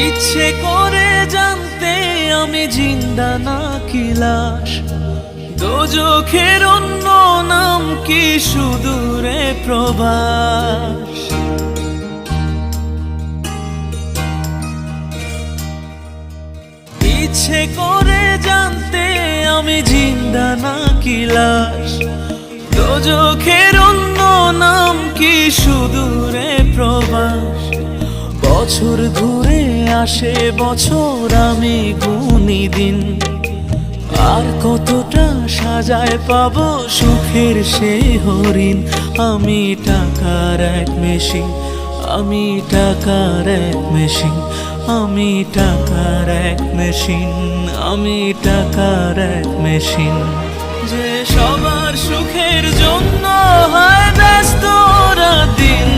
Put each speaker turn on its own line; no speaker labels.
ইচ্ছে করে জানতে আমি জিন্দা নাকি লাশ, দোজখের অন্য নাম কি সুদূরে প্রবাস। ইচ্ছে করে জানতে আমি জিন্দা নাকি লাশ, দোজখের অন্য নাম কি সুদূরে প্রবাস। বছর ঘুরে আসে বছর, আমি গুনি দিন, আর কতটা সাজায় পাবো সুখের সেই হরিণ। আমি টাকার এক মেশিন, আমি টাকার এক মেশিন, আমি টাকার এক মেশিন, আমি টাকার এক মেশিন। যে সবার সুখের জন্য হয় ব্যস্ত রাত দিন,